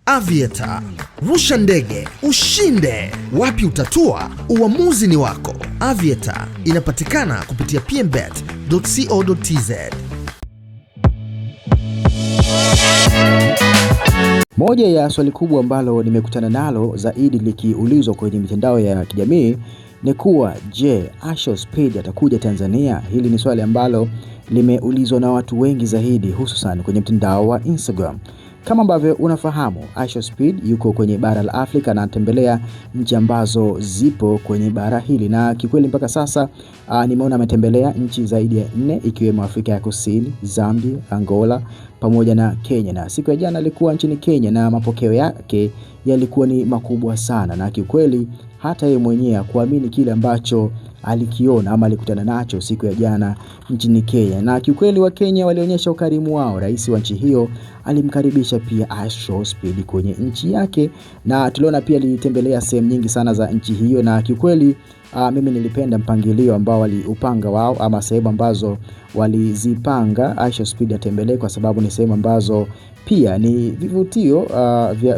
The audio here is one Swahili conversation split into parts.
Aviator. Rusha ndege, ushinde. Wapi utatua? Uamuzi ni wako. Aviator inapatikana kupitia pmbet.co.tz. Moja ya swali kubwa ambalo nimekutana nalo zaidi likiulizwa kwenye mitandao ya kijamii ni kuwa, je, Ashowspeed atakuja Tanzania? Hili ni swali ambalo limeulizwa na watu wengi zaidi, hususan kwenye mtandao wa Instagram. Kama ambavyo unafahamu, Ashowspeed yuko kwenye bara la Afrika na anatembelea nchi ambazo zipo kwenye bara hili, na kikweli mpaka sasa nimeona ametembelea nchi zaidi ya 4 ikiwemo Afrika ya Kusini, Zambia, Angola pamoja na Kenya. Na siku ya jana alikuwa nchini Kenya na mapokeo yake yalikuwa ni makubwa sana, na kikweli hata yeye mwenyewe kuamini kile ambacho alikiona ama alikutana nacho siku ya jana nchini Kenya. Na kikweli wa Kenya walionyesha ukarimu wao. Rais wa nchi hiyo alimkaribisha pia Ashowspeed kwenye nchi yake, na tuliona pia alitembelea sehemu nyingi sana za nchi hiyo, na kikweli mimi nilipenda mpangilio ambao waliupanga wao ama sehemu ambazo walizipanga Ashowspeed atembelee, kwa sababu ni sehemu ambazo pia ni vivutio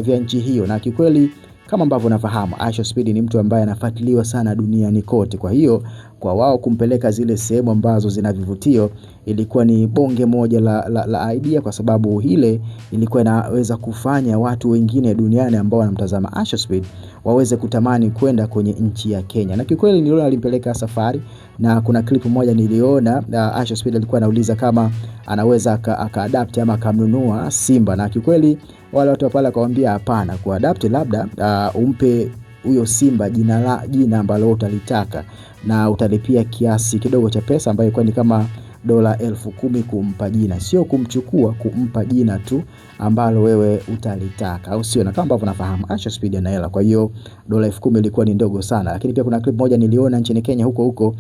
vya nchi hiyo. Na kikweli kama ambavyo unafahamu, Ashowspeed ni mtu ambaye anafuatiliwa sana duniani kote. Kwa hiyo kwa wao kumpeleka zile sehemu ambazo zina vivutio ilikuwa ni bonge moja la idea, kwa sababu ile ilikuwa inaweza kufanya watu wengine duniani ambao wanamtazama Ashowspeed waweze kutamani kwenda kwenye nchi ya Kenya. Na kikweli niliona alimpeleka safari, na kuna clip moja niliona Ashowspeed alikuwa anauliza kama anaweza aka-adapt ama akamnunua simba, na kikweli wale watu pale akamwambia hapana, kuadapt labda umpe huyo simba jina ambalo utalitaka, na utalipia kiasi kidogo cha pesa ambayo ilikuwa ni kama $10,000 kumpa jina, sio kumchukua, kumpa jina tu ambalo wewe utalitaka, au sio? Na kama ambavyo nafahamu Ashowspeed ana hela, kwa hiyo $10,000 ilikuwa ni ndogo sana. Lakini pia kuna clip moja niliona nchini Kenya huko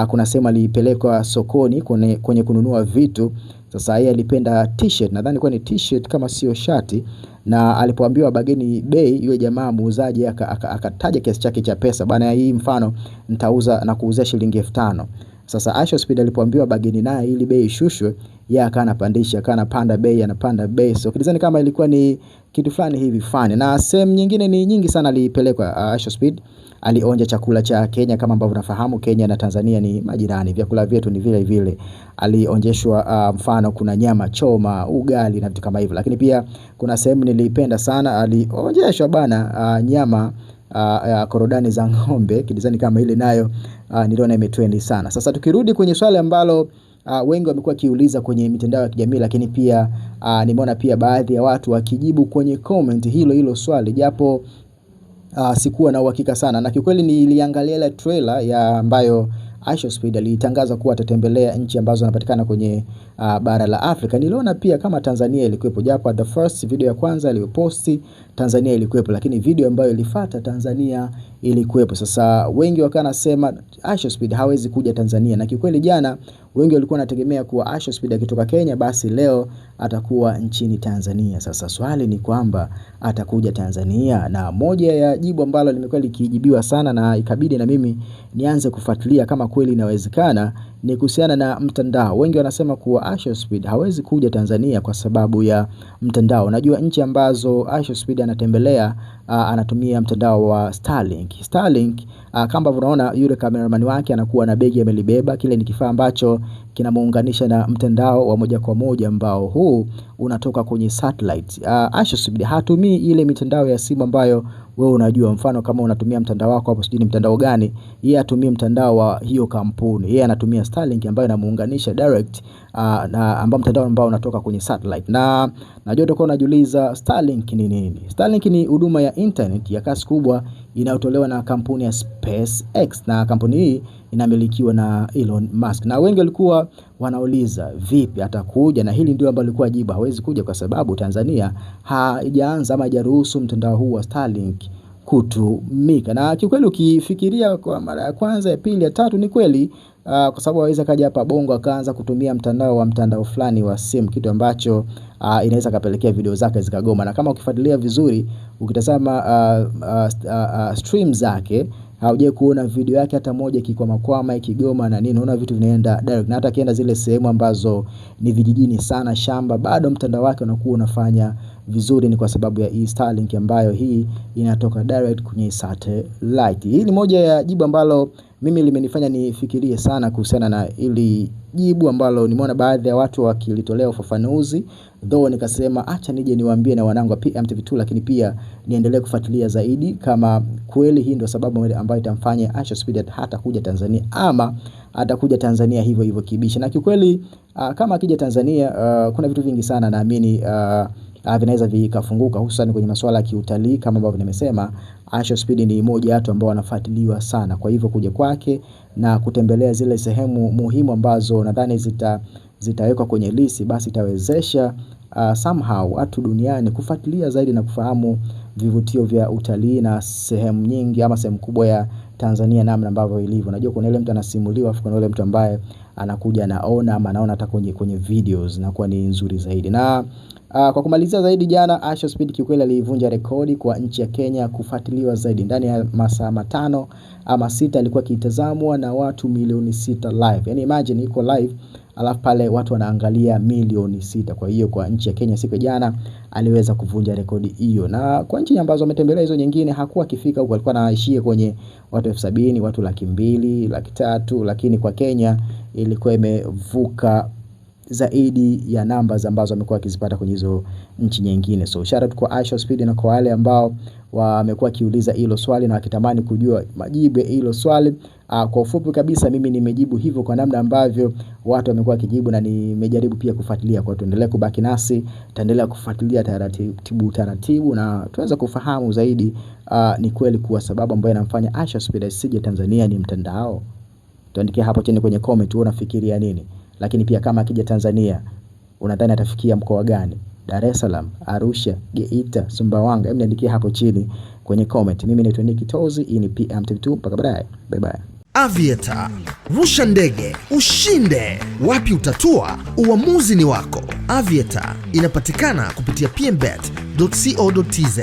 kuna sema alipelekwa sokoni kwenye kununua vitu. Sasa yeye alipenda t-shirt, nadhani kwa ni t-shirt kama sio shati, na alipoambiwa bageni bei, yule jamaa muuzaji akataja kiasi chake cha pesa, bana hii mfano nitauza na kuuzia shilingi 5,000. Sasa Ashowspeed alipoambiwa bageni naye ili bei ishushwe, yeye anapanda bei. So kidizani kama ilikuwa ni kitu fulani hivi fani. Na sehemu nyingine ni nyingi sana alipelekwa Ashowspeed. Alionja chakula cha Kenya, kama ambavyo unafahamu Kenya na Tanzania ni majirani, vyakula vyetu ni vile vile. Alionjeshwa mfano kuna nyama choma, ugali na vitu kama hivyo. Lakini pia kuna sehemu nilipenda sana, alionjeshwa bana nyama korodani za ng'ombe, kidizani kama ile nayo niliona imetrendi sana. Sasa tukirudi kwenye swali ambalo wengi wamekuwa kiuliza kwenye mitandao ya kijamii, lakini pia nimeona pia baadhi ya watu wakijibu kwenye comment hilo swali, japo sikuwa na uhakika sana. Na kikweli niliangalia ile trailer ya ambayo Ashowspeed alitangaza kuwa atatembelea nchi ambazo zinapatikana kwenye bara la Afrika. Niliona pia kama Tanzania ilikuwepo, japo the first video ya kwanza aliyoposti Tanzania ilikuwepo, lakini video ambayo ilifuata Tanzania ilikuwepo. Sasa wengi wakanasema Ashowspeed hawezi kuja Tanzania, na kikweli jana wengi walikuwa wanategemea kuwa Ashowspeed akitoka Kenya basi leo atakuwa nchini Tanzania. Sasa swali ni kwamba atakuja Tanzania, na moja ya jibu ambalo limekuwa likijibiwa sana na ikabidi na mimi nianze kufuatilia kama kweli inawezekana ni kuhusiana na mtandao. Wengi wanasema kuwa Ashowspeed hawezi kuja Tanzania kwa sababu ya mtandao. Najua nchi ambazo Ashowspeed anatembelea anatumia mtandao wa Starlink. Kama unaona yule cameraman wake anakuwa na begi amelibeba, kile ni kifaa ambacho kinamuunganisha na mtandao wa moja kwa moja ambao huu unatoka kwenye satellite. Ashowspeed hatumii ile mitandao ya simu ambayo wewe unajua, mfano kama unatumia mtandao wako hapo sijui ni mtandao gani, yeye atumie mtandao wa hiyo kampuni. Yeye anatumia Starlink ambayo inamuunganisha direct na ambao mtandao ambao unatoka kwenye satellite. Na najua utakuwa unajiuliza Starlink ni nini? Starlink ni huduma ya internet ya kasi kubwa inayotolewa na kampuni ya SpaceX, na kampuni hii inamilikiwa na Elon Musk. Na wengi walikuwa wanauliza vipi atakuja, na hili ndio ambalo lilikuwa jibu, hawezi kuja kwa sababu Tanzania haijaanza ama haijaruhusu mtandao huu wa Starlink kutumika. Na kikweli ukifikiria kwa mara ya kwanza, ya pili, ya tatu, ni kweli kwa sababu hawezi kaja hapa Bongo akaanza kutumia mtandao fulani wa simu, kitu ambacho inaweza kapelekea video zake zikagoma. Na kama ukifuatilia vizuri, ukitazama stream zake, hauje kuona video yake hata moja ikikwama ikigoma na nini. Unaona vitu vinaenda direct, na hata kienda zile sehemu ambazo ni vijijini sana, shamba, bado mtandao wake unakuwa unafanya vizuri ni kwa sababu ya hii Starlink ambayo hii inatoka direct kwenye satellite. Hii ni moja ya jibu ambalo mimi limenifanya nifikirie sana kuhusiana na ili jibu ambalo nimeona baadhi ya watu wakilitolea ufafanuzi, though nikasema acha nije niwaambie na wanangu wa PMTV2, lakini pia niendelee kufuatilia zaidi kama kweli hii ndio sababu ambayo itamfanya Asha Speed hata kuja Tanzania, ama atakuja Tanzania hivyo hivyo kibisha. Na kiukweli kama akija Tanzania kuna vitu vingi sana naamini vinaweza vikafunguka, hususan kwenye masuala ya kiutalii. Kama ambavyo nimesema, Asha Speed ni mmoja wa watu ambao wanafuatiliwa sana. Kwa hivyo kuja kwake na kutembelea zile sehemu muhimu ambazo nadhani zitawekwa kwenye list, basi itawezesha somehow watu duniani kufuatilia zaidi na kufahamu vivutio vya utalii na sehemu nyingi ama sehemu kubwa ya Tanzania namna ambavyo ilivyo. Najua kuna ile mtu anasimuliwa, afu kuna ile mtu ambaye anakuja anaona ama anaona hata kwenye videos, na kwa ni nzuri zaidi. Na kwa kumalizia zaidi, jana Asha Speed kiukweli alivunja rekodi kwa nchi ya Kenya kufuatiliwa zaidi. Ndani ya masaa 5 ama 6 alikuwa kitazamwa na watu milioni 6 live. Yani imagine iko live alafu pale watu wanaangalia milioni 6. Kwa hiyo kwa nchi ya Kenya siku jana aliweza kuvunja rekodi hiyo. Na kwa nchi ambazo ametembelea hizo nyingine hakuwa akifika huko, alikuwa anaishia kwenye watu 70,000, watu 200,000, 300,000, lakini kwa Kenya ilikuwa imevuka zaidi ya numbers ambazo amekuwa akizipata kwenye hizo nchi nyingine. So shout out kwa Asha Speed na kwa wale ambao wamekuwa kiuliza hilo swali na wakitamani kujua majibu ya hilo swali. Kwa ufupi kabisa mimi nimejibu hivyo kwa namna ambavyo watu wamekuwa kijibu, na nimejaribu pia kufuatilia. Kwa tuendelee kubaki nasi, taendelea kufuatilia taratibu na tuweza kufahamu zaidi ni kweli kuwa sababu ambayo inamfanya Asha Speed asije Tanzania ni mtandao. Tuandikie hapo chini kwenye comment unafikiria nini. Lakini pia kama akija Tanzania unadhani atafikia mkoa gani? Dar es Salaam, Arusha, Geita, Sumbawanga? Hebu niandikie hapo chini kwenye comment. Mimi ni Nicky Tozi, hii ni PMTV2. Mpaka baadaye. Bye bye. Aviator, rusha ndege ushinde. Wapi utatua? Uamuzi ni wako. Aviator inapatikana kupitia pmbet.co.tz.